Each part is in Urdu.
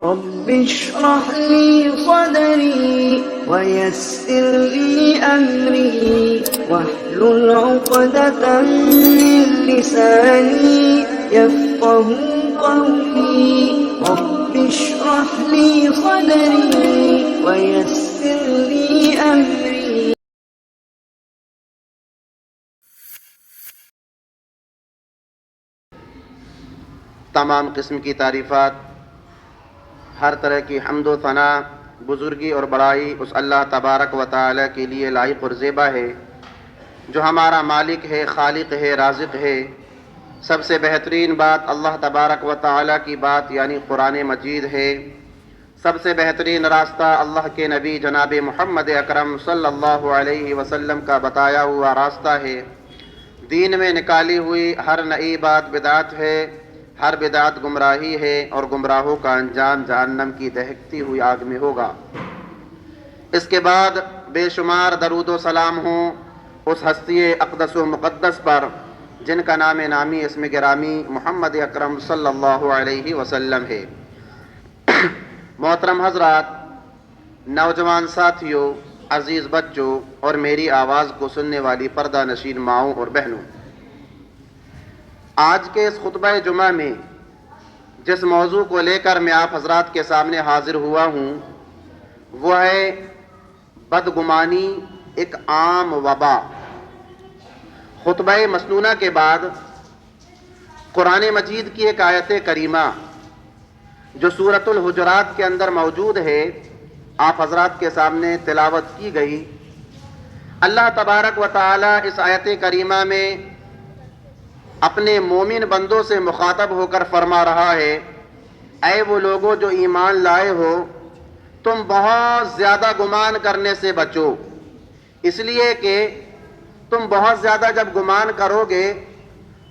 رب اشرح لي صدري ويسر لي أمري واحلل عقدة من لساني يفقه قولي رب اشرح لي صدري ويسر لي أمري. تمام قسم کی تعریفات، ہر طرح کی حمد و ثنا، بزرگی اور بڑائی اس اللہ تبارک و تعالی کے لیے لائق اور زیبا ہے جو ہمارا مالک ہے، خالق ہے، رازق ہے۔ سب سے بہترین بات اللہ تبارک و تعالی کی بات یعنی قرآن مجید ہے۔ سب سے بہترین راستہ اللہ کے نبی جناب محمد اکرم صلی اللہ علیہ وسلم کا بتایا ہوا راستہ ہے۔ دین میں نکالی ہوئی ہر نئی بات بدعت ہے، ہر بدعت گمراہی ہے، اور گمراہوں کا انجام جہنم کی دہکتی ہوئی آگ میں ہوگا۔ اس کے بعد بے شمار درود و سلام ہوں اس ہستی اقدس و مقدس پر جن کا نام نامی اسم گرامی محمد اکرم صلی اللہ علیہ وسلم ہے۔ محترم حضرات، نوجوان ساتھیوں، عزیز بچوں اور میری آواز کو سننے والی پردہ نشین ماؤں اور بہنوں، آج کے اس خطبہ جمعہ میں جس موضوع کو لے کر میں آپ حضرات کے سامنے حاضر ہوا ہوں وہ ہے بدگمانی ایک عام وبا۔ خطبہ مسنونہ کے بعد قرآن مجید کی ایک آیت کریمہ جو سورۃ الحجرات کے اندر موجود ہے آپ حضرات کے سامنے تلاوت کی گئی۔ اللہ تبارک و تعالی اس آیت کریمہ میں اپنے مومن بندوں سے مخاطب ہو کر فرما رہا ہے، اے وہ لوگوں جو ایمان لائے ہو، تم بہت زیادہ گمان کرنے سے بچو، اس لیے کہ تم بہت زیادہ جب گمان کرو گے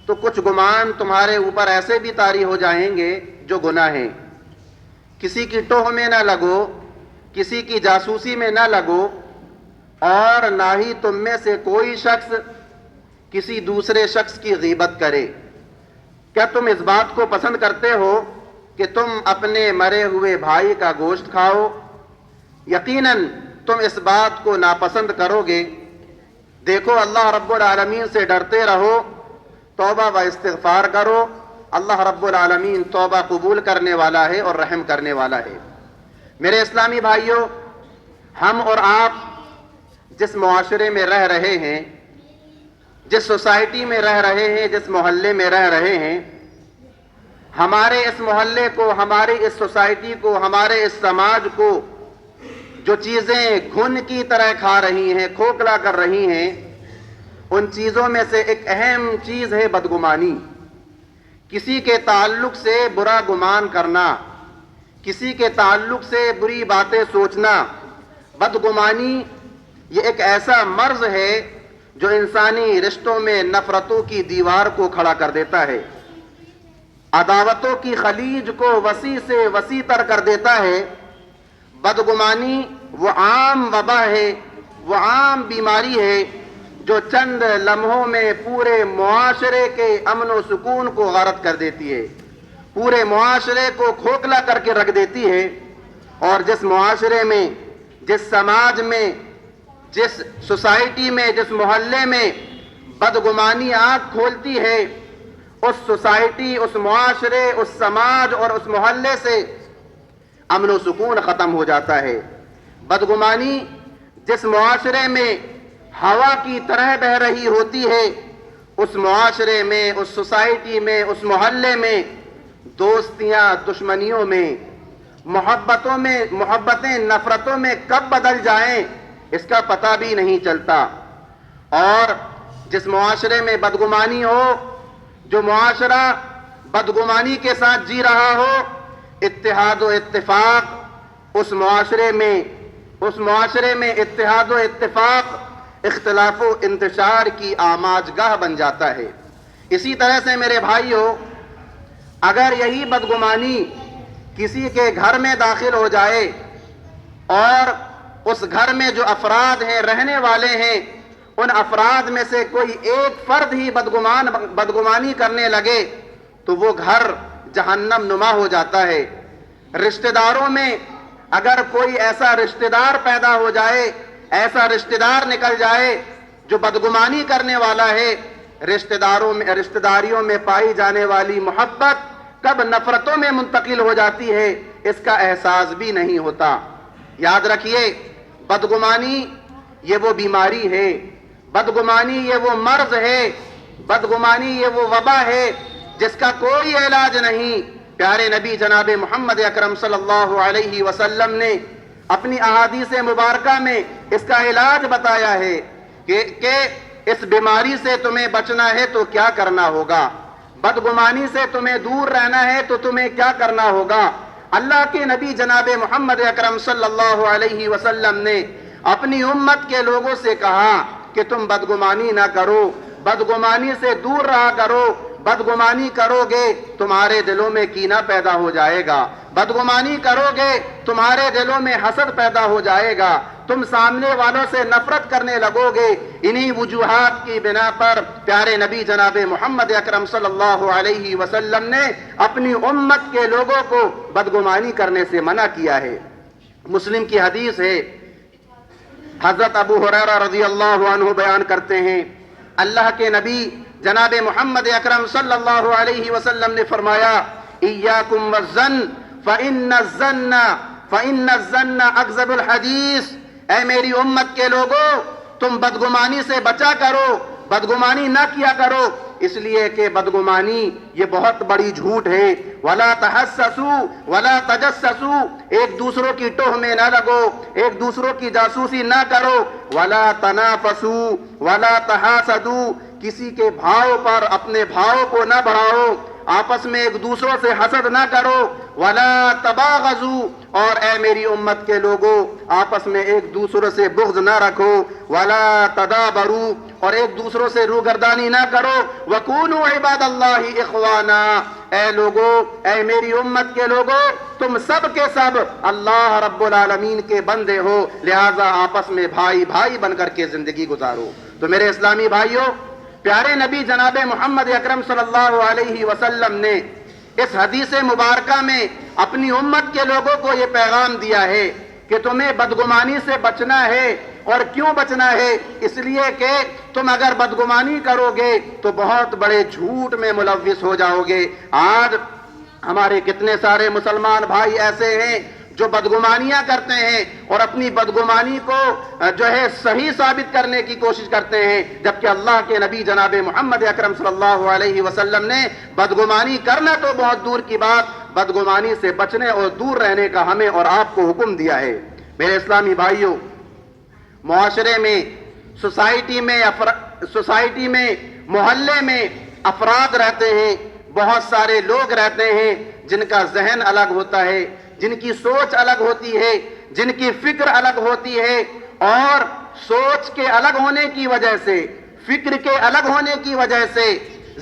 تو کچھ گمان تمہارے اوپر ایسے بھی طاری ہو جائیں گے جو گناہ ہیں۔ کسی کی ٹوہ میں نہ لگو، کسی کی جاسوسی میں نہ لگو، اور نہ ہی تم میں سے کوئی شخص کسی دوسرے شخص کی غیبت کرے۔ کیا تم اس بات کو پسند کرتے ہو کہ تم اپنے مرے ہوئے بھائی کا گوشت کھاؤ؟ یقیناً تم اس بات کو ناپسند کرو گے۔ دیکھو، اللہ رب العالمین سے ڈرتے رہو، توبہ و استغفار کرو۔ اللہ رب العالمین توبہ قبول کرنے والا ہے اور رحم کرنے والا ہے۔ میرے اسلامی بھائیوں، ہم اور آپ جس معاشرے میں رہ رہے ہیں، جس سوسائٹی میں رہ رہے ہیں، جس محلے میں رہ رہے ہیں، ہمارے اس محلے کو، ہماری اس سوسائٹی کو، ہمارے اس سماج کو جو چیزیں گھن کی طرح کھا رہی ہیں، کھوکھلا کر رہی ہیں، ان چیزوں میں سے ایک اہم چیز ہے بدگمانی۔ کسی کے تعلق سے برا گمان کرنا، کسی کے تعلق سے بری باتیں سوچنا۔ بدگمانی یہ ایک ایسا مرض ہے جو انسانی رشتوں میں نفرتوں کی دیوار کو کھڑا کر دیتا ہے، عداوتوں کی خلیج کو وسیع سے وسیع تر کر دیتا ہے۔ بدگمانی وہ عام وبا ہے، وہ عام بیماری ہے جو چند لمحوں میں پورے معاشرے کے امن و سکون کو غارت کر دیتی ہے، پورے معاشرے کو کھوکھلا کر کے رکھ دیتی ہے۔ اور جس معاشرے میں، جس سماج میں، جس سوسائٹی میں، جس محلے میں بدگمانی آنکھ کھولتی ہے، اس سوسائٹی، اس معاشرے، اس سماج اور اس محلے سے امن و سکون ختم ہو جاتا ہے۔ بدگمانی جس معاشرے میں ہوا کی طرح بہہ رہی ہوتی ہے، اس معاشرے میں، اس سوسائٹی میں، اس محلے میں دوستیاں دشمنیوں میں، محبتیں نفرتوں میں کب بدل جائیں اس کا پتہ بھی نہیں چلتا۔ اور جس معاشرے میں بدگمانی ہو، جو معاشرہ بدگمانی کے ساتھ جی رہا ہو، اتحاد و اتفاق اس معاشرے میں اتحاد و اتفاق اختلاف و انتشار کی آماج گاہ بن جاتا ہے۔ اسی طرح سے میرے بھائیوں، اگر یہی بدگمانی کسی کے گھر میں داخل ہو جائے اور اس گھر میں جو افراد ہیں، رہنے والے ہیں، ان افراد میں سے کوئی ایک فرد ہی بدگمانی کرنے لگے تو وہ گھر جہنم نما ہو جاتا ہے۔ رشتہ داروں میں اگر کوئی ایسا رشتہ دار پیدا ہو جائے، ایسا رشتہ دار نکل جائے جو بدگمانی کرنے والا ہے، رشتہ داریوں میں پائی جانے والی محبت کب نفرتوں میں منتقل ہو جاتی ہے اس کا احساس بھی نہیں ہوتا۔ یاد رکھیے، بدگمانی یہ وہ بیماری ہے، بدگمانی یہ وہ مرض ہے، بدگمانی یہ وہ وبا ہے جس کا کوئی علاج نہیں۔ پیارے نبی جناب محمد اکرم صلی اللہ علیہ وسلم نے اپنی احادیث مبارکہ میں اس کا علاج بتایا ہے کہ اس بیماری سے تمہیں بچنا ہے تو کیا کرنا ہوگا، بدگمانی سے تمہیں دور رہنا ہے تو تمہیں کیا کرنا ہوگا۔ اللہ کے نبی جناب محمد اکرم صلی اللہ علیہ وسلم نے اپنی امت کے لوگوں سے کہا کہ تم بدگمانی نہ کرو، بدگمانی سے دور رہا کرو، بدگمانی کرو گے تمہارے دلوں میں کینہ پیدا ہو جائے گا، بدگمانی کرو گے تمہارے دلوں میں حسد پیدا ہو جائے گا، تم سامنے والوں سے نفرت کرنے لگو گے۔ انہی وجوہات کی بنا پر پیارے نبی جناب محمد اکرم صلی اللہ علیہ وسلم نے اپنی امت کے لوگوں کو بدگمانی کرنے سے منع کیا ہے۔ مسلم کی حدیث ہے، حضرت ابو ہریرہ رضی اللہ عنہ بیان کرتے ہیں، اللہ کے نبی جناب محمد اکرم صلی اللہ علیہ وسلم نے فرمایا، ایاکم والظن فإن الظن اکذب الحدیث۔ اے میری امت کے لوگوں، تم بدگمانی سے بچا کرو، بدگمانی نہ کیا کرو، اس لیے کہ بدگمانی یہ بہت بڑی جھوٹ ہے۔ ولا تحسسوا ولا تجسسوا، ایک دوسروں کی ٹوہ میں نہ لگو، ایک دوسروں کی جاسوسی نہ کرو۔ ولا تنافسوا ولا تحاسدوا، کسی کے بھاؤ پر اپنے بھاؤ کو نہ بڑھاؤ، آپس میں ایک دوسروں سے حسد نہ کرو۔ ولا تباغضوا، اور اے میری امت کے لوگوں، آپس میں ایک دوسروں سے بغض نہ رکھو۔ ولا تدابروا، اور ایک دوسروں سے روگردانی نہ کرو۔ وکونوا عباد اللہ اخوانا، اے لوگوں، اے میری امت کے لوگوں، تم سب کے سب اللہ رب العالمین کے بندے ہو، لہذا آپس میں بھائی بھائی بن کر کے زندگی گزارو۔ تو میرے اسلامی بھائیوں، پیارے نبی جناب محمد اکرم صلی اللہ علیہ وسلم نے اس حدیث مبارکہ میں اپنی امت کے لوگوں کو یہ پیغام دیا ہے کہ تمہیں بدگمانی سے بچنا ہے۔ اور کیوں بچنا ہے؟ اس لیے کہ تم اگر بدگمانی کرو گے تو بہت بڑے جھوٹ میں ملوث ہو جاؤ گے۔ آج ہمارے کتنے سارے مسلمان بھائی ایسے ہیں جو بدگمانیاں کرتے ہیں اور اپنی بدگمانی کو جو ہے صحیح ثابت کرنے کی کوشش کرتے ہیں، جبکہ اللہ کے نبی جناب محمد اکرم صلی اللہ علیہ وسلم نے بدگمانی کرنا تو بہت دور کی بات، بدگمانی سے بچنے اور دور رہنے کا ہمیں اور آپ کو حکم دیا ہے۔ میرے اسلامی بھائیوں، معاشرے میں، سوسائٹی میں، محلے میں افراد رہتے ہیں، بہت سارے لوگ رہتے ہیں جن کا ذہن الگ ہوتا ہے، جن کی سوچ الگ ہوتی ہے، جن کی فکر الگ ہوتی ہے، اور سوچ کے الگ ہونے کی وجہ سے، فکر کے الگ ہونے کی وجہ سے،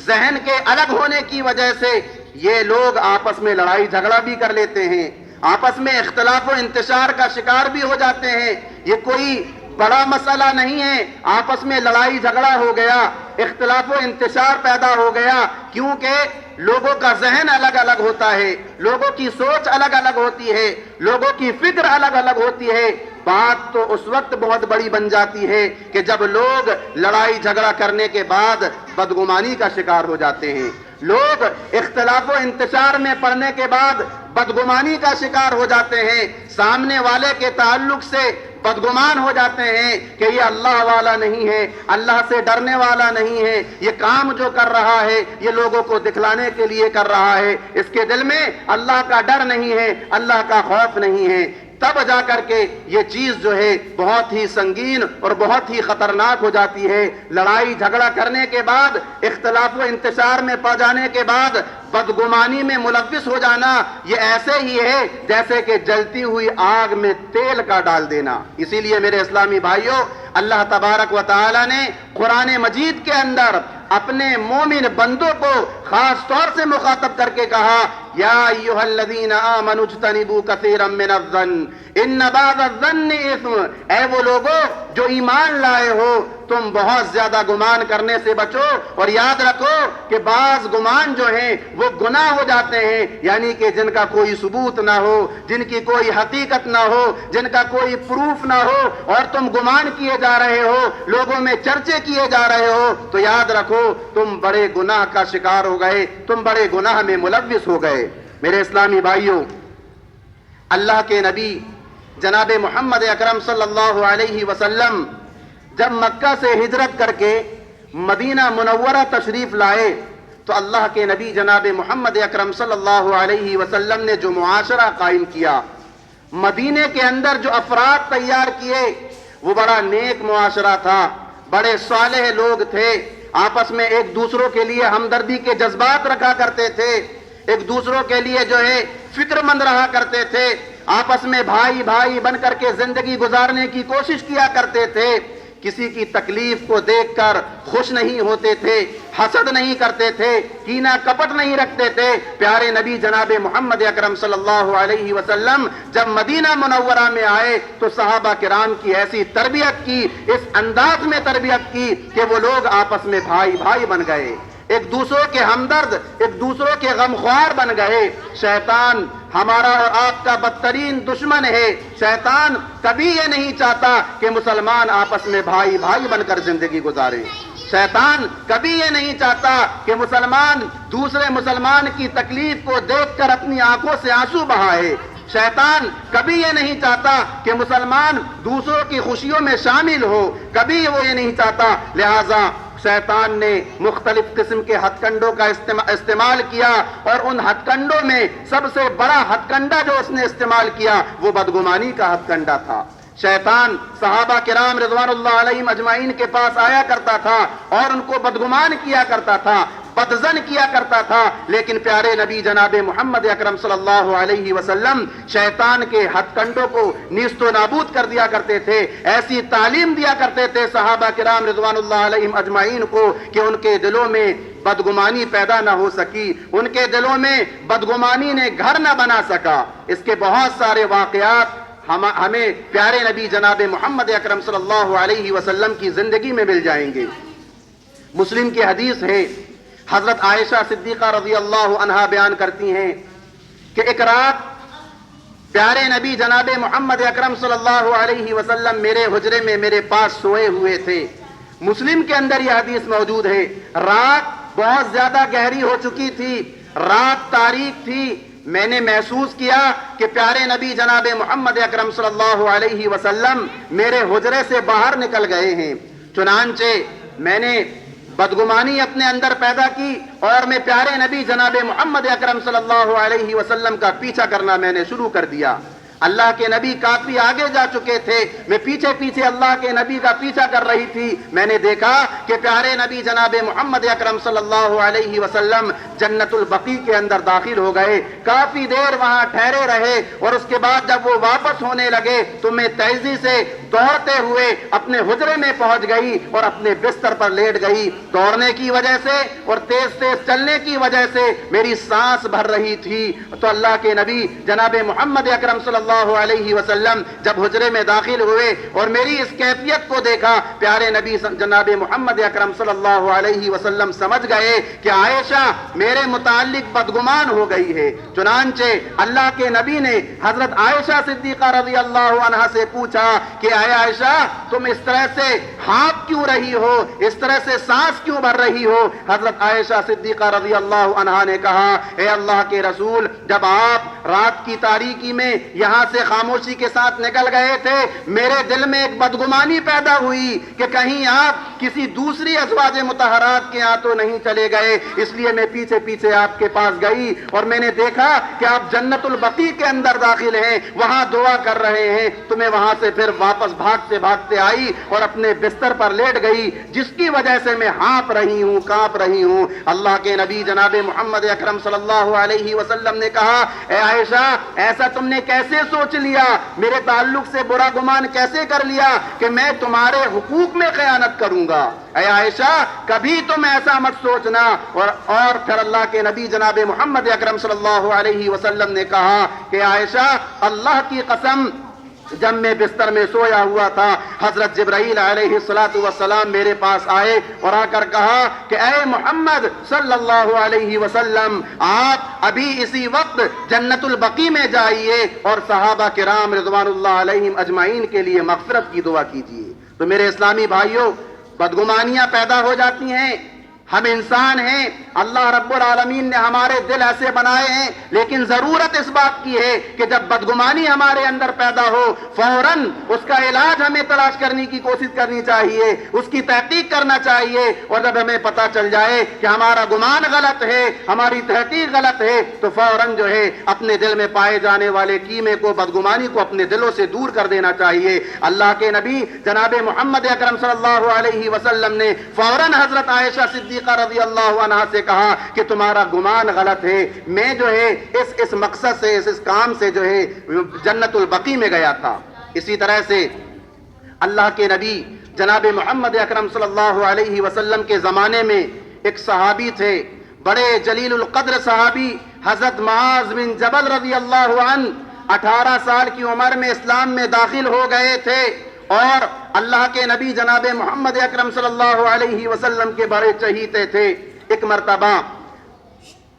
ذہن کے الگ ہونے کی وجہ سے یہ لوگ آپس میں لڑائی جھگڑا بھی کر لیتے ہیں، آپس میں اختلاف و انتشار کا شکار بھی ہو جاتے ہیں۔ یہ کوئی بڑا مسئلہ نہیں ہے، آپس میں لڑائی جھگڑا ہو گیا، اختلاف و انتشار پیدا ہو گیا، کیونکہ لوگوں کا ذہن الگ الگ ہوتا ہے، لوگوں کی سوچ الگ الگ ہوتی ہے، لوگوں کی فکر الگ الگ ہوتی ہے۔ بات تو اس وقت بہت بڑی بن جاتی ہے کہ جب لوگ لڑائی جھگڑا کرنے کے بعد بدگمانی کا شکار ہو جاتے ہیں، لوگ اختلاف و انتشار میں پڑنے کے بعد بدگمانی کا شکار ہو جاتے ہیں، سامنے والے کے تعلق سے بدگمان ہو جاتے ہیں کہ یہ اللہ والا نہیں ہے، اللہ سے ڈرنے والا نہیں ہے، یہ کام جو کر رہا ہے یہ لوگوں کو دکھلانے کے لیے کر رہا ہے، اس کے دل میں اللہ کا ڈر نہیں ہے، اللہ کا خوف نہیں ہے۔ تب جا کر کے یہ چیز جو ہے بہت ہی سنگین اور بہت ہی خطرناک ہو جاتی ہے۔ لڑائی جھگڑا کرنے کے بعد، اختلاف و انتشار میں پڑ جانے کے بعد بدگمانی میں ملوث ہو جانا، یہ ایسے ہی ہے جیسے کہ جلتی ہوئی آگ میں تیل کا ڈال دینا۔ اسی لیے میرے اسلامی بھائیوں، اللہ تبارک و تعالی نے قرآن مجید کے اندر اپنے مومن بندوں کو خاص طور سے مخاطب کر کے کہا، یا ایھا الذین آمنوا اجتنبوا کثیرا من الظن ان بعض الظن اثم۔ اے وہ لوگوں جو ایمان لائے ہو، تم بہت زیادہ گمان کرنے سے بچو، اور یاد رکھو کہ بعض گمان جو ہیں وہ گناہ ہو جاتے ہیں، یعنی کہ جن کا کوئی ثبوت نہ ہو، جن کی کوئی حقیقت نہ ہو، جن کا کوئی پروف نہ ہو، اور تم گمان کیے جا رہے ہو، لوگوں میں چرچے کیے جا رہے ہو، تو یاد رکھو تم بڑے گناہ کا شکار ہو گئے، تم بڑے گناہ میں ملوث ہو گئے۔ میرے اسلامی بھائیوں، اللہ کے نبی جناب محمد اکرم صلی اللہ علیہ وسلم جب مکہ سے ہجرت کر کے مدینہ منورہ تشریف لائے تو اللہ کے نبی جناب محمد اکرم صلی اللہ علیہ وسلم نے جو معاشرہ قائم کیا، مدینے کے اندر جو افراد تیار کیے، وہ بڑا نیک معاشرہ تھا، بڑے صالح لوگ تھے، آپس میں ایک دوسروں کے لیے ہمدردی کے جذبات رکھا کرتے تھے، ایک دوسروں کے لیے جو ہے فکر مند رہا کرتے تھے، آپس میں بھائی بھائی بن کر کے زندگی گزارنے کی کوشش کیا کرتے تھے، کسی کی تکلیف کو دیکھ کر خوش نہیں ہوتے تھے، حسد نہیں کرتے تھے، کینہ کپٹ نہیں رکھتے تھے۔ پیارے نبی جناب محمد اکرم صلی اللہ علیہ وسلم جب مدینہ منورہ میں آئے تو صحابہ کرام کی ایسی تربیت کی، اس انداز میں تربیت کی کہ وہ لوگ آپس میں بھائی بھائی بن گئے، ایک دوسروں کے ہمدرد، ایک دوسروں کے غمخوار بن گئے۔ شیطان ہمارا اور آپ کا بدترین دشمن ہے، شیطان کبھی یہ نہیں چاہتا کہ مسلمان آپس میں بھائی بھائی بن کر زندگی گزاریں، شیطان کبھی یہ نہیں چاہتا کہ مسلمان دوسرے مسلمان کی تکلیف کو دیکھ کر اپنی آنکھوں سے آنسو بہائے، شیطان کبھی یہ نہیں چاہتا کہ مسلمان دوسروں کی خوشیوں میں شامل ہو، کبھی وہ یہ نہیں چاہتا۔ لہٰذا شیطان نے مختلف قسم کے ہتھ کنڈوں کا استعمال کیا، اور ان ہتھ کنڈوں میں سب سے بڑا ہتھ کنڈا جو اس نے استعمال کیا وہ بدگمانی کا ہتھ کنڈا تھا۔ شیطان صحابہ کرام رضوان اللہ علیہم اجمعین کے پاس آیا کرتا تھا اور ان کو بدگمان کیا کرتا تھا، بدظن کیا کرتا تھا، لیکن پیارے نبی جناب محمد اکرم صلی اللہ علیہ وسلم شیطان کے ہتھ کنڈوں کو نیست و نابود کر دیا کرتے تھے، ایسی تعلیم دیا کرتے تھے صحابہ کرام رضوان اللہ علیہم اجمعین کو کہ ان کے دلوں میں بدگمانی پیدا نہ ہو سکی، ان کے دلوں میں بدگمانی نے گھر نہ بنا سکا۔ اس کے بہت سارے واقعات ہمیں پیارے نبی جناب محمد اکرم صلی اللہ علیہ وسلم کی زندگی میں مل جائیں گے۔ مسلم کی حدیث ہے، حضرت عائشہ صدیقہ رضی اللہ عنہا بیان کرتی ہیں کہ ایک رات پیارے نبی جناب محمد اکرم صلی اللہ علیہ وسلم میرے حجرے میں میرے پاس سوئے ہوئے تھے۔ مسلم کے اندر یہ حدیث موجود ہے، رات بہت زیادہ گہری ہو چکی تھی، رات تاریک تھی، میں نے محسوس کیا کہ پیارے نبی جناب محمد اکرم صلی اللہ علیہ وسلم میرے حجرے سے باہر نکل گئے ہیں، چنانچہ میں نے بدگمانی اپنے اندر پیدا کی اور میں پیارے نبی جناب محمد اکرم صلی اللہ علیہ وسلم کا پیچھا کرنا میں نے شروع کر دیا۔ اللہ کے نبی کافی آگے جا چکے تھے، میں پیچھے پیچھے اللہ کے نبی کا پیچھا کر رہی تھی۔ میں نے دیکھا کہ پیارے نبی جناب محمد اکرم صلی اللہ علیہ وسلم جنت البقیع کے اندر داخل ہو گئے، کافی دیر وہاں ٹھہرے رہے، اور اس کے بعد جب وہ واپس ہونے لگے تو میں تیزی سے دوڑتے ہوئے اپنے حجرے میں پہنچ گئی اور اپنے بستر پر لیٹ گئی۔ دوڑنے کی وجہ سے اور تیز تیز چلنے کی وجہ سے میری سانس بھر رہی تھی، تو اللہ کے نبی جناب محمد اکرم صلی اللہ علیہ وسلم جب حجرے میں داخل ہوئے اور میری اس کیفیت کو دیکھا، پیارے نبی جناب محمد اکرم صلی اللہ علیہ وسلم سمجھ گئے کہ عائشہ میرے متعلق بدگمان ہو گئی ہے۔ چنانچہ اللہ کے نبی نے حضرت عائشہ صدیقہ رضی اللہ عنہا سے پوچھا کہ اے عائشہ، تم اس طرح سے ہانپ کیوں رہی ہو، اس طرح سے سانس کیوں بھر رہی ہو؟ حضرت عائشہ صدیقہ رضی اللہ عنہا نے کہا، اے اللہ کے رسول، جب آپ رات کی تاریکی میں یہاں سے خاموشی کے ساتھ نکل گئے تھے، میرے دل میں ایک بدگمانی پیدا ہوئی کہ کہیں آپ کسی دوسری ازواج مطہرات کے ہاں تو نہیں چلے گئے، اس لیے میں پیچھے پیچھے آپ کے پاس گئی اور میں نے دیکھا کہ آپ جنت البقیع کے اندر داخل ہیں، وہاں دعا کر رہے ہیں، تو میں وہاں سے پھر واپس بھاگتے بھاگتے آئی اور اپنے بستر پر لیٹ گئی، جس کی وجہ سے میں ہانپ رہی ہوں، کانپ رہی ہوں۔ اللہ کے نبی جناب محمد اکرم صلی اللہ علیہ وسلم نے کہا، اے عائشہ، ایسا تم نے کیسے سوچ لیا، میرے تعلق سے برا گمان کیسے کر لیا کہ میں تمہارے حقوق میں خیانت کروں گا؟ اے عائشہ، کبھی تم ایسا مت سوچنا۔ اور پھر اللہ کے نبی جناب محمد اکرم صلی اللہ علیہ وسلم نے کہا کہ عائشہ، اللہ کی قسم، جب میں بستر میں سویا ہوا تھا حضرت جبرائیل علیہ السلام میرے پاس آئے اور آ کر کہا کہ اے محمد صلی اللہ علیہ وسلم، آپ ابھی اسی وقت جنت البقیع میں جائیے اور صحابہ کرام رضوان اللہ علیہم اجمعین کے لیے مغفرت کی دعا کیجیے۔ تو میرے اسلامی بھائیوں، بدگمانیاں پیدا ہو جاتی ہیں، ہم انسان ہیں، اللہ رب العالمین نے ہمارے دل ایسے بنائے ہیں، لیکن ضرورت اس بات کی ہے کہ جب بدگمانی ہمارے اندر پیدا ہو فوراً اس کا علاج ہمیں تلاش کرنے کی کوشش کرنی چاہیے، اس کی تحقیق کرنا چاہیے، اور جب ہمیں پتہ چل جائے کہ ہمارا گمان غلط ہے، ہماری تحقیق غلط ہے، تو فوراً جو ہے اپنے دل میں پائے جانے والے کیمے کو، بدگمانی کو اپنے دلوں سے دور کر دینا چاہیے۔ اللہ کے نبی جناب محمد اکرم صلی اللہ علیہ وسلم نے فوراً حضرت عائشہ صدیقہ رضی اللہ عنہ سے کہا کہ تمہارا گمان غلط ہے، میں جو ہے اس مقصد سے، اس کام سے جو ہے جنت البقیع میں گیا تھا۔ اسی طرح سے اللہ کے نبی جناب محمد اکرم صلی اللہ علیہ وسلم کے زمانے میں ایک صحابی تھے، بڑے جلیل القدر صحابی حضرت معاذ بن جبل رضی اللہ عنہ، 18 سال کی عمر میں اسلام میں داخل ہو گئے تھے، اور اللہ کے نبی جناب محمد اکرم صلی اللہ علیہ وسلم کے بڑے چہیتے تھے۔ ایک مرتبہ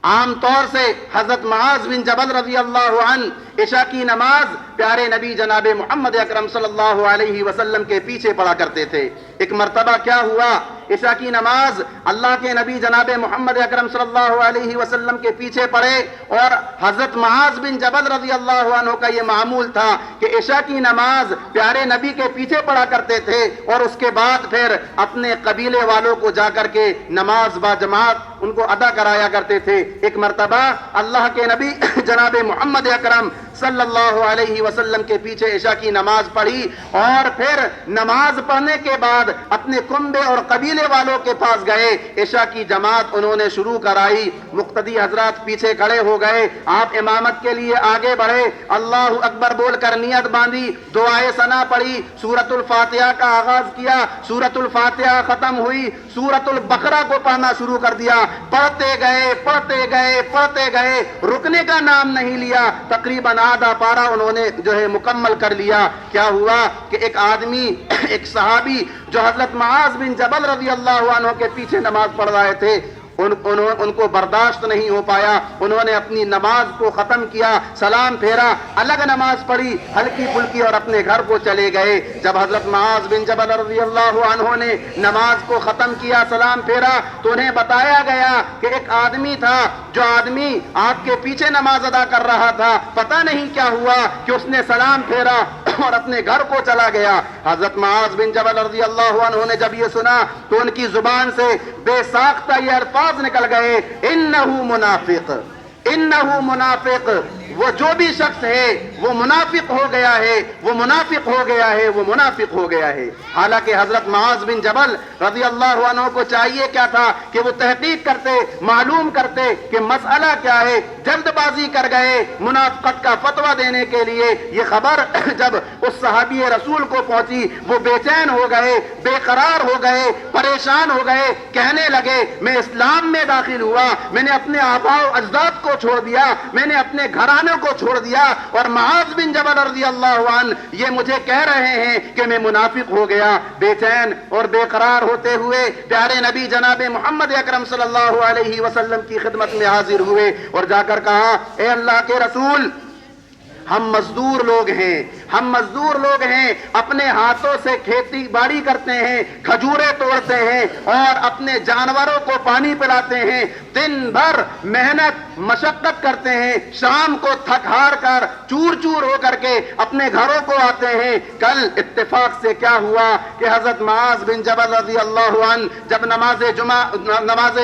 عام طور سے حضرت معاذ بن جبل رضی اللہ عنہ عشاء کی نماز پیارے نبی جناب محمد اکرم صلی اللہ علیہ وسلم کے پیچھے پڑھا کرتے تھے۔ ایک مرتبہ کیا ہوا، عشاء کی نماز اللہ کے نبی جناب محمد اکرم صلی اللہ علیہ وسلم کے پیچھے پڑھے، اور حضرت معاذ بن جبل رضی اللہ عنہ کا یہ معمول تھا کہ عشاء کی نماز پیارے نبی کے پیچھے پڑھا کرتے تھے، اور اس کے بعد پھر اپنے قبیلے والوں کو جا کر کے نماز با جماعت ان کو ادا کرایا کرتے تھے۔ ایک مرتبہ اللہ کے نبی جناب محمد اکرم صلی اللہ علیہ وسلم کے پیچھے عشاء کی نماز پڑھی، اور پھر نماز پڑھنے کے بعد اپنے کنبے اور قبیلے والوں کے پاس گئے، عشاء کی جماعت انہوں نے شروع کرائی، مقتدی حضرات پیچھے کھڑے ہو گئے، آپ امامت کے لیے آگے بڑھے، اللہ اکبر بول کر نیت باندھی، دعائے ثنا پڑھی، سورۃ الفاتحہ کا آغاز کیا، سورۃ الفاتحہ ختم ہوئی، سورۃ البقرہ کو پڑھنا شروع کر دیا، پڑھتے گئے پڑھتے گئے پڑھتے گئے، رکنے کا نام نہیں لیا، تقریباً آدھا پارا انہوں نے جو ہے مکمل کر لیا۔ کیا ہوا کہ ایک آدمی، ایک صحابی جو حضرت معاذ بن جبل رضی اللہ عنہ کے پیچھے نماز پڑھ رہے تھے، ان کو برداشت نہیں ہو پایا، انہوں نے اپنی نماز کو ختم کیا، سلام پھیرا، الگ نماز پڑھی ہلکی پھلکی، اور اپنے گھر کو چلے گئے۔ جب حضرت معاذ بن جبل رضی اللہ عنہ نے نماز کو ختم کیا، سلام پھیرا، تو انہیں بتایا گیا کہ ایک آدمی تھا، جو آدمی آپ کے پیچھے نماز ادا کر رہا تھا، پتہ نہیں کیا ہوا کہ اس نے سلام پھیرا اور اپنے گھر کو چلا گیا۔ حضرت معاذ بن جبل رضی اللہ عنہ نے جب یہ سنا تو ان کی زبان سے بے ساختہ یہ الفاظ نکل گئے، انہو منافق، انہو منافق، وہ جو بھی شخص ہے وہ منافق ہو گیا ہے، وہ منافق ہو گیا ہے، وہ منافق ہو گیا ہے۔ حالانکہ حضرت معاذ بن جبل رضی اللہ عنہ کو چاہیے کیا تھا کہ وہ تحقیق کرتے، معلوم کرتے کہ مسئلہ کیا ہے، جلد بازی کر گئے منافقت کا فتویٰ دینے کے لیے۔ یہ خبر جب اس صحابی رسول کو پہنچی، وہ بے چین ہو گئے، بے قرار ہو گئے، پریشان ہو گئے، کہنے لگے میں اسلام میں داخل ہوا، میں نے اپنے آباء و اجداد کو چھوڑ دیا، میں نے اپنے گھرانے کو چھوڑ دیا، اور معاذ بن جبل رضی اللہ عنہ یہ مجھے کہہ رہے ہیں کہ میں منافق ہو گیا۔ بے چین اور بے قرار ہوتے ہوئے پیارے نبی جناب محمد اکرم صلی اللہ علیہ وسلم کی خدمت میں حاضر ہوئے، اور جا کر کہا اے اللہ کے رسول، ہم مزدور لوگ ہیں، ہم مزدور لوگ ہیں، اپنے ہاتھوں سے کھیتی باڑی کرتے ہیں، کھجوریں توڑتے ہیں، اور اپنے جانوروں کو پانی پلاتے ہیں، دن بھر محنت مشقت کرتے ہیں، شام کو تھک ہار کر چور چور ہو کر کے اپنے گھروں کو آتے ہیں۔ کل اتفاق سے کیا ہوا کہ حضرت معاذ بن جبل رضی اللہ عنہ جب نماز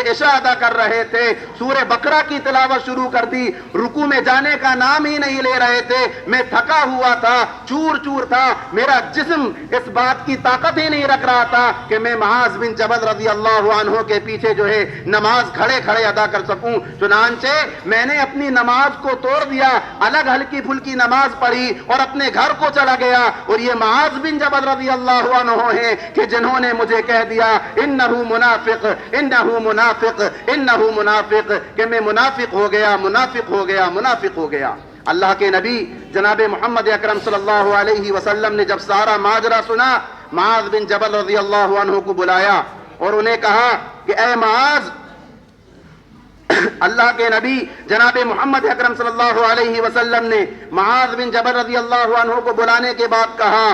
عشاء ادا کر رہے تھے، سورہ بقرہ کی تلاوت شروع کر دی، رکوع میں جانے کا نام ہی نہیں لے رہے تھے، میں تھکا ہوا تھا، چور چور تھا، میرا جسم اس بات کی طاقت ہی نہیں رکھ رہا تھا کہ میں معاذ بن جبل رضی اللہ عنہ کے پیچھے جو ہے نماز کھڑے کھڑے ادا کر سکوں۔ چنانچہ میں نے اپنی نماز کو توڑ دیا، الگ ہلکی پھلکی نماز پڑھی اور اپنے گھر کو چلا گیا، اور یہ معاذ بن جبل رضی اللہ عنہ ہیں کہ جنہوں نے مجھے کہہ دیا انہو منافق، انہو منافق، انہو منافق، کہ میں منافق ہو گیا، منافق ہو گیا، منافق ہو گیا۔ اللہ کے نبی جناب محمد اکرم صلی اللہ علیہ وسلم نے جب سارا ماجرا سنا، معاذ بن جبل رضی اللہ عنہ کو بلایا اور انہیں کہا کہ اے معاذ، اللہ کے نبی جناب محمد اکرم صلی اللہ علیہ وسلم نے معاذ بن جبل رضی اللہ عنہ کو بلانے کے بعد کہا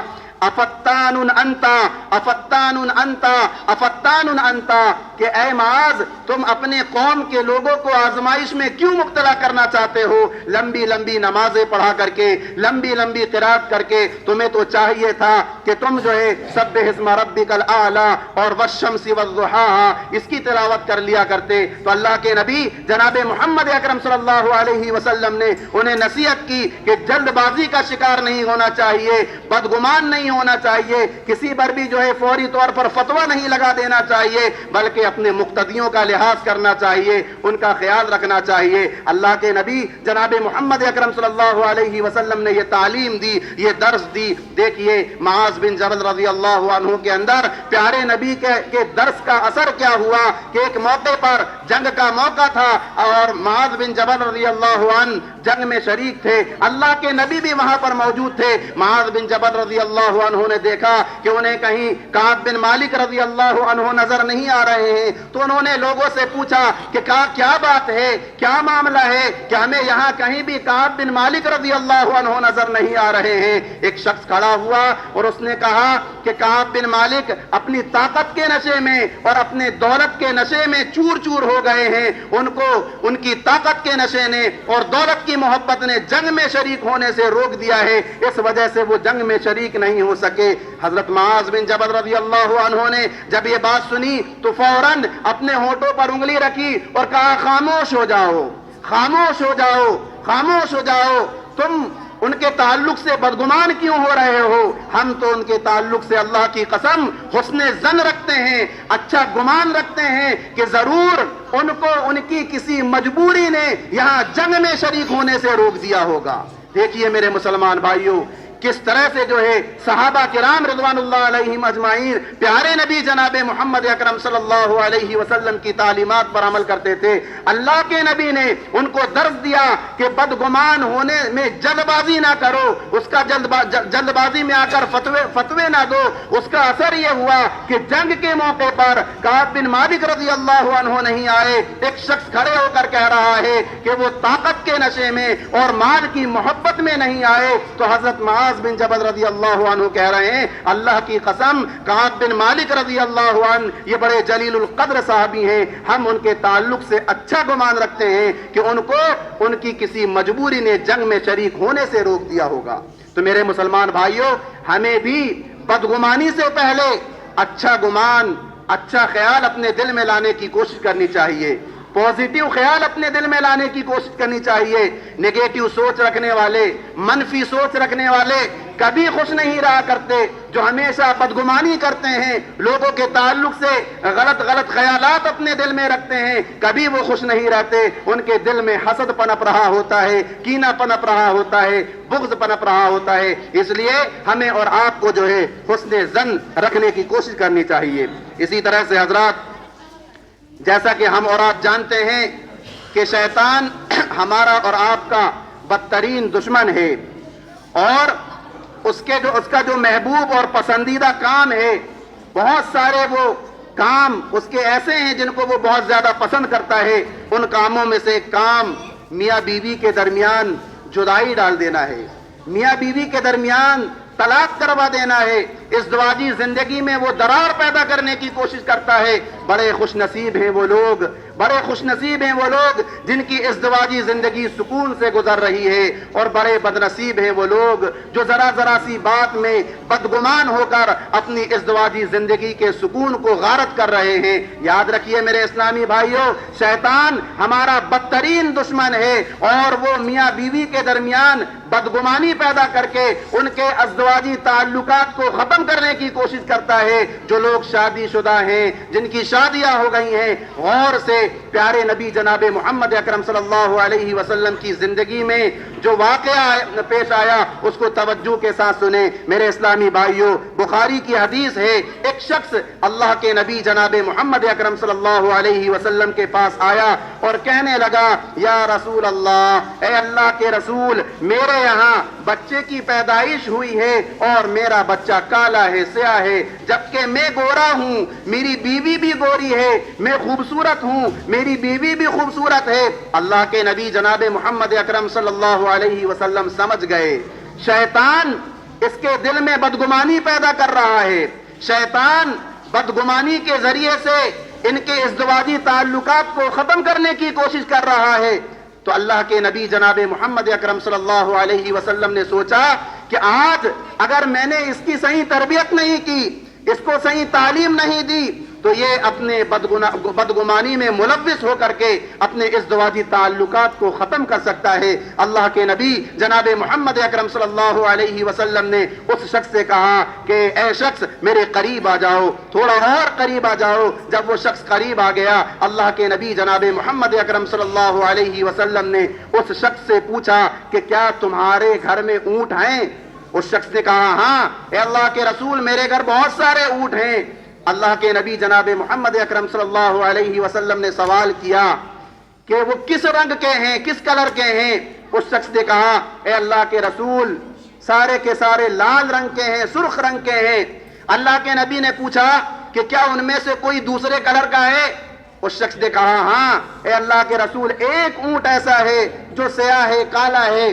افتان انتا افتان انتا افتان انتا، کہ اے معاذ تم اپنے قوم کے لوگوں کو آزمائش میں کیوں مبتلا کرنا چاہتے ہو؟ لمبی لمبی نمازیں پڑھا کر کے، لمبی لمبی قرات کر کے، تمہیں تو چاہیے تھا کہ تم جو ہے سبح اسم ربک الاعلی اور والشمس والضحاها اس کی تلاوت کر لیا کرتے۔ تو اللہ کے نبی جناب محمد اکرم صلی اللہ علیہ وسلم نے انہیں نصیحت کی کہ جلد بازی کا شکار نہیں ہونا چاہیے، بدگمان نہیں ہونا چاہیے، کسی پر بھی جو ہے فوری طور پر فتویٰ نہیں لگا دینا چاہیے، بلکہ اپنے مقتدیوں کا لحاظ کرنا چاہیے، ان کا خیال رکھنا چاہیے۔ اللہ کے نبی جناب محمد اکرم صلی اللہ علیہ وسلم نے یہ تعلیم دی، یہ درس دی۔ دیکھیے معاذ بن جبل رضی اللہ عنہ کے اندر پیارے نبی کے درس کا اثر کیا ہوا کہ ایک موقع پر جنگ کا موقع تھا اور معاذ بن جبل رضی اللہ عنہ جنگ میں شریک تھے، اللہ کے نبی بھی وہاں پر موجود تھے۔ معاذ بن جبل رضی اللہ عنہ نے دیکھا کہ انہیں کہیں کعب بن مالک رضی اللہ عنہ نظر نہیں آ رہے ہیں، تو انہوں نے لوگوں سے پوچھا کہ کیا بات ہے، کیا معاملہ ہے کہ ہمیں یہاں کہیں بھی کعب بن مالک رضی اللہ عنہ نظر نہیں آ رہے ہیں۔ ایک شخص کھڑا ہوا اور اس نے کہا کہ کعب بن مالک اپنی طاقت کے نشے میں اور اپنے دولت کے نشے میں چور چور ہو گئے ہیں، ان کو ان کی طاقت کے نشے نے اور دولت کی محبت نے جنگ میں شریک ہونے سے روک دیا ہے، اس وجہ سے وہ جنگ میں شریک نہیں ہو سکے۔ حضرت معاذ بن جبل رضی اللہ عنہ نے جب یہ بات سنی تو فوراً اپنے ہونٹوں پر انگلی رکھی اور کہا خاموش ہو جاؤ، خاموش ہو جاؤ، خاموش ہو جاؤ، تم ان کے تعلق سے بدگمان کیوں ہو رہے ہو؟ ہم تو ان کے تعلق سے اللہ کی قسم حسن ظن رکھتے ہیں، اچھا گمان رکھتے ہیں کہ ضرور ان کو ان کی کسی مجبوری نے یہاں جنگ میں شریک ہونے سے روک دیا ہوگا۔ دیکھیے میرے مسلمان بھائیوں، کس طرح سے جو ہے صحابہ کرام رضوان اللہ علیہم اجمعین پیارے نبی جناب محمد اکرم صلی اللہ علیہ وسلم کی تعلیمات پر عمل کرتے تھے۔ اللہ کے نبی نے ان کو درس دیا کہ بدگمان ہونے میں جلد بازی نہ کرو، اس کا جلد بازی میں آ کر فتوے نہ دو۔ اس کا اثر یہ ہوا کہ جنگ کے موقع پر کعب بن مالک رضی اللہ عنہ نہیں آئے، ایک شخص کھڑے ہو کر کہہ رہا ہے کہ وہ طاقت کے نشے میں اور مال کی محبت میں نہیں آئے، تو حضرت معاذ بن جبل رضی اللہ عنہ کہہ رہے ہیں اللہ کی قسم کعب بن مالک رضی اللہ عنہ یہ بڑے جلیل القدر صحابی ہیں، ہم ان کے تعلق سے اچھا گمان رکھتے ہیں کہ ان کو ان کی کسی مجبوری نے جنگ میں شریک ہونے سے روک دیا ہوگا۔ تو میرے مسلمان بھائیوں، ہمیں بھی بدگمانی سے پہلے اچھا گمان، اچھا خیال اپنے دل میں لانے کی کوشش کرنی چاہیے، پازیٹیو خیال اپنے دل میں لانے کی کوشش کرنی چاہیے۔ نیگیٹو سوچ رکھنے والے، منفی سوچ رکھنے والے کبھی خوش نہیں رہا کرتے، جو ہمیشہ بدگمانی کرتے ہیں، لوگوں کے تعلق سے غلط خیالات اپنے دل میں رکھتے ہیں، کبھی وہ خوش نہیں رہتے، ان کے دل میں حسد پنپ رہا ہوتا ہے، کینہ پنپ رہا ہوتا ہے، بغض پنپ رہا ہوتا ہے۔ اس لیے ہمیں اور آپ کو جو ہے حسن ظن رکھنے کی کوشش کرنی چاہیے۔ اسی طرح سے حضرات، جیسا کہ ہم اور آپ جانتے ہیں کہ شیطان ہمارا اور آپ کا بدترین دشمن ہے، اور اس کا جو محبوب اور پسندیدہ کام ہے، بہت سارے وہ کام اس کے ایسے ہیں جن کو وہ بہت زیادہ پسند کرتا ہے۔ ان کاموں میں سے ایک کام میاں بیوی کے درمیان جدائی ڈال دینا ہے، میاں بیوی کے درمیان طلاق کروا دینا ہے، ازدواجی زندگی میں وہ درار پیدا کرنے کی کوشش کرتا ہے۔ بڑے خوش نصیب ہیں وہ لوگ، بڑے خوش نصیب ہیں وہ لوگ جن کی ازدواجی زندگی سکون سے گزر رہی ہے، اور بڑے بد نصیب ہیں وہ لوگ جو ذرا سی بات میں بدگمان ہو کر اپنی ازدواجی زندگی کے سکون کو غارت کر رہے ہیں۔ یاد رکھیے میرے اسلامی بھائیوں، شیطان ہمارا بدترین دشمن ہے، اور وہ میاں بیوی کے درمیان بدگمانی پیدا کر کے ان کے ازدواجی تعلقات کو ختم ختم کرنے کی کوشش کرتا ہے۔ جو لوگ شادی شدہ ہیں، جن کی شادیاں ہو گئی ہیں، غور سے پیارے نبی جناب محمد اکرم صلی اللہ علیہ وسلم کی زندگی میں جو واقعہ پیش آیا اس کو توجہ کے ساتھ سنیں۔ میرے اسلامی بھائیوں، بخاری کی حدیث ہے، ایک شخص اللہ کے نبی جناب محمد اکرم صلی اللہ علیہ وسلم کے پاس آیا اور کہنے لگا، یا رسول اللہ، اے اللہ کے رسول، میرے یہاں بچے کی پیدائش ہوئی ہے اور میرا بچہ کالا ہے، سیاہ ہے، جبکہ میں گورا ہوں، میری بیوی بھی گوری ہے، میں خوبصورت ہوں، میری بیوی بھی خوبصورت ہے۔ اللہ کے نبی جناب محمد اکرم صلی اللہ علیہ وسلم سمجھ گئے شیطان اس کے دل میں بدگمانی پیدا کر رہا ہے، شیطان بدگمانی کے ذریعے سے ان کے ازدواجی تعلقات کو ختم کرنے کی کوشش کر رہا ہے۔ تو اللہ کے نبی جناب محمد اکرم صلی اللہ علیہ وسلم نے سوچا کہ آج اگر میں نے اس کی صحیح تربیت نہیں کی، اس کو صحیح تعلیم نہیں دی، تو یہ اپنے بدگمانی میں ملوث ہو کر کے اپنے ازدواجی تعلقات کو ختم کر سکتا ہے۔ اللہ کے نبی جناب محمد اکرم صلی اللہ علیہ وسلم نے اس شخص سے کہا کہ اے شخص میرے قریب آ جاؤ، تھوڑا اور قریب آ جاؤ۔ جب وہ شخص قریب آ گیا، اللہ کے نبی جناب محمد اکرم صلی اللہ علیہ وسلم نے اس شخص سے پوچھا کہ کیا تمہارے گھر میں اونٹ ہیں؟ اس شخص نے کہا ہاں اے اللہ کے رسول، میرے گھر بہت سارے اونٹ ہیں۔ اللہ کے نبی جناب محمد اکرم صلی اللہ علیہ وسلم نے سوال کیا کہ وہ کس رنگ کے ہیں، کس کلر کے ہیں؟ اس شخص نے کہا اے اللہ کے رسول، سارے کے سارے لال رنگ کے ہیں، سرخ رنگ کے ہیں۔ اللہ کے نبی نے پوچھا کہ کیا ان میں سے کوئی دوسرے کلر کا ہے؟ اس شخص نے کہا ہاں اے اللہ کے رسول، ایک اونٹ ایسا ہے جو سیاہ ہے، کالا ہے۔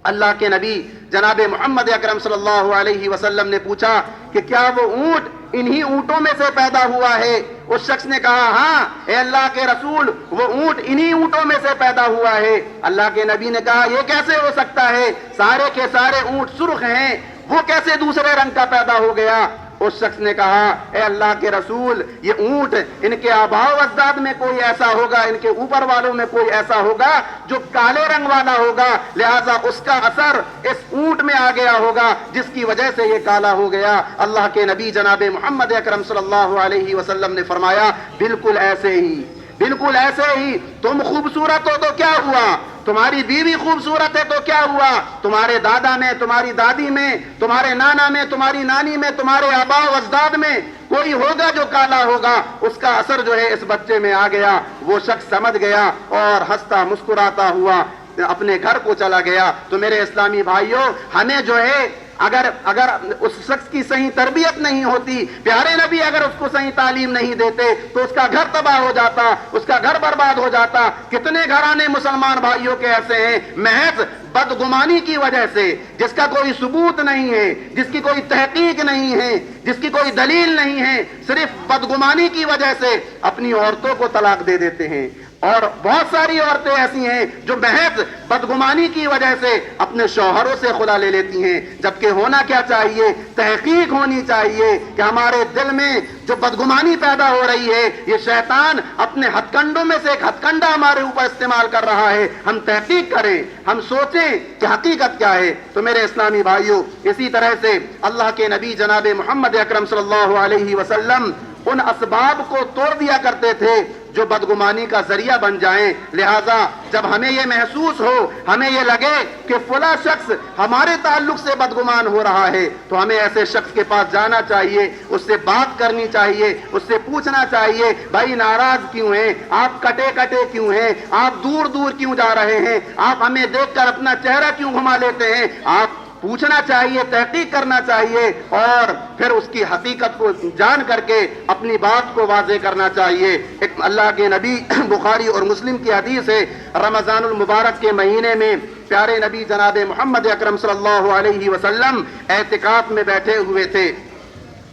اللہ کے نبی جناب محمد اکرم صلی اللہ علیہ وسلم نے پوچھا کہ کیا وہ اونٹ انہی اونٹوں میں سے پیدا ہوا ہے؟ اس شخص نے کہا ہاں اے اللہ کے رسول، وہ اونٹ انہی اونٹوں میں سے پیدا ہوا ہے۔ اللہ کے نبی نے کہا یہ کیسے ہو سکتا ہے؟ سارے کے سارے اونٹ سرخ ہیں، وہ کیسے دوسرے رنگ کا پیدا ہو گیا؟ اس شخص نے کہا اے اللہ کے رسول، یہ اونٹ ان کے آباء و اجداد میں کوئی ایسا ہوگا، ان کے اوپر والوں میں کوئی ایسا ہوگا جو کالے رنگ والا ہوگا، لہذا اس کا اثر اس اونٹ میں آ گیا ہوگا جس کی وجہ سے یہ کالا ہو گیا۔ اللہ کے نبی جناب محمد اکرم صلی اللہ علیہ وسلم نے فرمایا بالکل ایسے ہی، بالکل ایسے ہی، تم خوبصورت ہو تو کیا ہوا؟ تمہاری بیوی خوبصورت ہے تو کیا ہوا؟ تمہارے دادا میں، تمہاری دادی میں، تمہارے نانا میں، تمہاری نانی میں، تمہارے آباء و اجداد میں کوئی ہوگا جو کالا ہوگا، اس کا اثر جو ہے اس بچے میں آ گیا۔ وہ شخص سمجھ گیا اور ہنستا مسکراتا ہوا اپنے گھر کو چلا گیا۔ تو میرے اسلامی بھائیوں، ہمیں جو ہے اگر اس شخص کی صحیح تربیت نہیں ہوتی، پیارے نبی اگر اس کو صحیح تعلیم نہیں دیتے تو اس کا گھر تباہ ہو جاتا، اس کا گھر برباد ہو جاتا۔ کتنے گھرانے مسلمان بھائیوں کے ایسے ہیں محض بدگمانی کی وجہ سے، جس کا کوئی ثبوت نہیں ہے، جس کی کوئی تحقیق نہیں ہے، جس کی کوئی دلیل نہیں ہے، صرف بدگمانی کی وجہ سے اپنی عورتوں کو طلاق دے دیتے ہیں۔ اور بہت ساری عورتیں ایسی ہیں جو محض بدگمانی کی وجہ سے اپنے شوہروں سے خلا لے لیتی ہیں، جبکہ ہونا کیا چاہیے؟ تحقیق ہونی چاہیے کہ ہمارے دل میں جو بدگمانی پیدا ہو رہی ہے، یہ شیطان اپنے ہتھ کنڈوں میں سے ایک ہتھ کنڈا ہمارے اوپر استعمال کر رہا ہے۔ ہم تحقیق کریں، ہم سوچیں کہ حقیقت کیا ہے۔ تو میرے اسلامی بھائیوں، اسی طرح سے اللہ کے نبی جناب محمد اکرم صلی اللہ علیہ وسلم ان اسباب کو توڑ دیا کرتے تھے جو بدگمانی کا ذریعہ بن جائیں۔ لہذا جب ہمیں یہ محسوس ہو، ہمیں یہ لگے کہ فلاں شخص ہمارے تعلق سے بدگمان ہو رہا ہے، تو ہمیں ایسے شخص کے پاس جانا چاہیے، اس سے بات کرنی چاہیے، اس سے پوچھنا چاہیے بھائی ناراض کیوں ہیں آپ؟ کٹے کٹے کیوں ہیں آپ؟ دور دور کیوں جا رہے ہیں آپ؟ ہمیں دیکھ کر اپنا چہرہ کیوں گھما لیتے ہیں آپ؟ پوچھنا چاہیے، تحقیق کرنا چاہیے اور پھر اس کی حقیقت کو جان کر کے اپنی بات کو واضح کرنا چاہیے۔ ایک اللہ کے نبی بخاری اور مسلم کی حدیث ہے، رمضان المبارک کے مہینے میں پیارے نبی جناب محمد اکرم صلی اللہ علیہ وسلم اعتکاف میں بیٹھے ہوئے تھے۔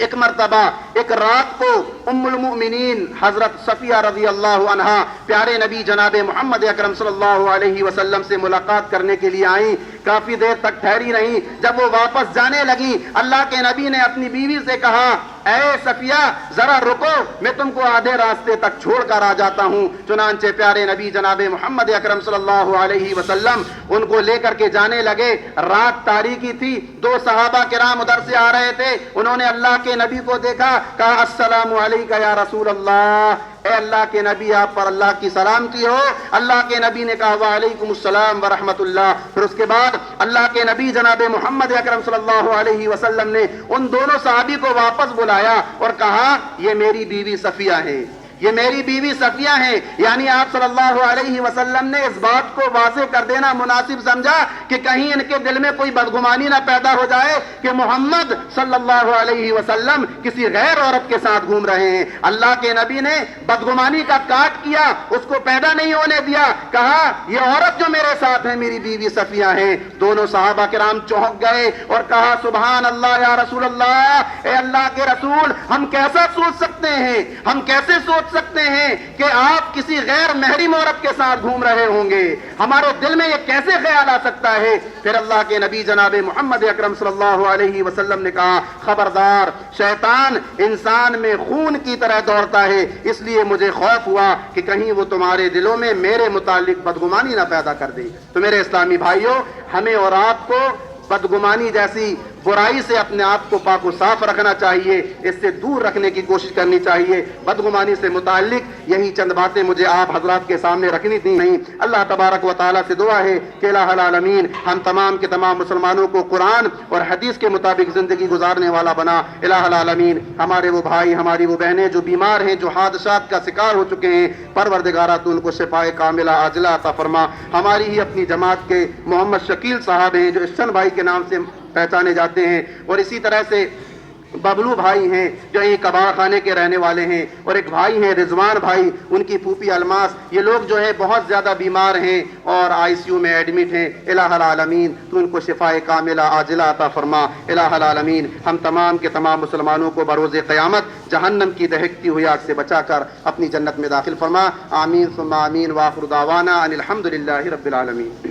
ایک مرتبہ ایک رات کو ام المؤمنین حضرت صفیہ رضی اللہ عنہا پیارے نبی جناب محمد اکرم صلی اللہ علیہ وسلم سے ملاقات کرنے کے لیے آئیں۔ کافی دیر تک ٹھہری نہیں. جب وہ واپس جانے لگی اللہ کے نبی نے اپنی بیوی سے کہا اے صفیہ ذرا رکو, میں تم کو آدھے راستے تک چھوڑ کر آ جاتا ہوں. چنانچہ پیارے نبی جناب محمد اکرم صلی اللہ علیہ وسلم ان کو لے کر کے جانے لگے. رات تاریکی تھی, دو صحابہ کرام ادھر سے آ رہے تھے. انہوں نے اللہ کے نبی کو دیکھا, کہا السلام علیکم یا رسول اللہ, اے اللہ کے نبی آپ پر اللہ کی سلامتی ہو. اللہ کے نبی نے کہا وعلیکم السلام ورحمۃ اللہ. پھر اس کے بعد اللہ کے نبی جناب محمد اکرم صلی اللہ علیہ وسلم نے ان دونوں صحابی کو واپس بلایا اور کہا یہ میری بیوی صفیہ ہے, یہ میری بیوی صفیہ ہیں. یعنی آپ صلی اللہ علیہ وسلم نے اس بات کو واضح کر دینا مناسب سمجھا کہ کہیں ان کے دل میں کوئی بدگمانی نہ پیدا ہو جائے کہ محمد صلی اللہ علیہ وسلم کسی غیر عورت کے ساتھ گھوم رہے ہیں. اللہ کے نبی نے بدگمانی کا کاٹ کیا, اس کو پیدا نہیں ہونے دیا. کہا یہ عورت جو میرے ساتھ ہے میری بیوی صفیہ ہیں. دونوں صحابہ کرام چونک گئے اور کہا سبحان اللہ یا رسول اللہ, اے اللہ کے رسول ہم کیسا سوچ سکتے ہیں, ہم کیسے سوچ سکتے ہیں کہ آپ کسی غیر محرم عورت کے ساتھ گھوم رہے ہوں گے, ہمارے دل میں یہ کیسے خیال آ سکتا ہے. پھر اللہ کے نبی جناب محمد اکرم صلی اللہ علیہ وسلم نے کہا خبردار, شیطان انسان میں خون کی طرح دوڑتا ہے, اس لیے مجھے خوف ہوا کہ کہیں وہ تمہارے دلوں میں میرے متعلق بدگمانی نہ پیدا کر دے. تو میرے اسلامی بھائیوں, ہمیں اور آپ کو بدگمانی جیسی برائی سے اپنے آپ کو پاک و صاف رکھنا چاہیے, اس سے دور رکھنے کی کوشش کرنی چاہیے. بدگمانی سے متعلق یہی چند باتیں مجھے آپ حضرات کے سامنے رکھنی تھی. نہیں, اللہ تبارک و تعالیٰ سے دعا ہے کہ الہ العالمین ہم تمام کے تمام مسلمانوں کو قرآن اور حدیث کے مطابق زندگی گزارنے والا بنا. الہ العالمین ہمارے وہ بھائی ہماری وہ بہنیں جو بیمار ہیں, جو حادثات کا شکار ہو چکے ہیں, پروردگارہ تو ان کو شفائے کاملہ عاجلہ عطا فرما. ہماری ہی اپنی جماعت کے محمد شکیل صاحب ہیں جو احسن بھائی کے نام سے پہچانے جاتے ہیں, اور اسی طرح سے ببلو بھائی ہیں جو یہ کباڑ خانے کے رہنے والے ہیں, اور ایک بھائی ہیں رضوان بھائی, ان کی پھوپھی الماس. یہ لوگ جو ہے بہت زیادہ بیمار ہیں اور آئی سی یو میں ایڈمٹ ہیں. الہ العالمین تو ان کو شفائے کاملہ عاجلہ عطا فرما. الہ العالمین ہم تمام کے تمام مسلمانوں کو بروز قیامت جہنم کی دہکتی ہوئی آگ سے بچا کر اپنی جنت میں داخل فرما. آمین ثم آمین. وآخر دعوانا ان الحمد للہ رب العالمین.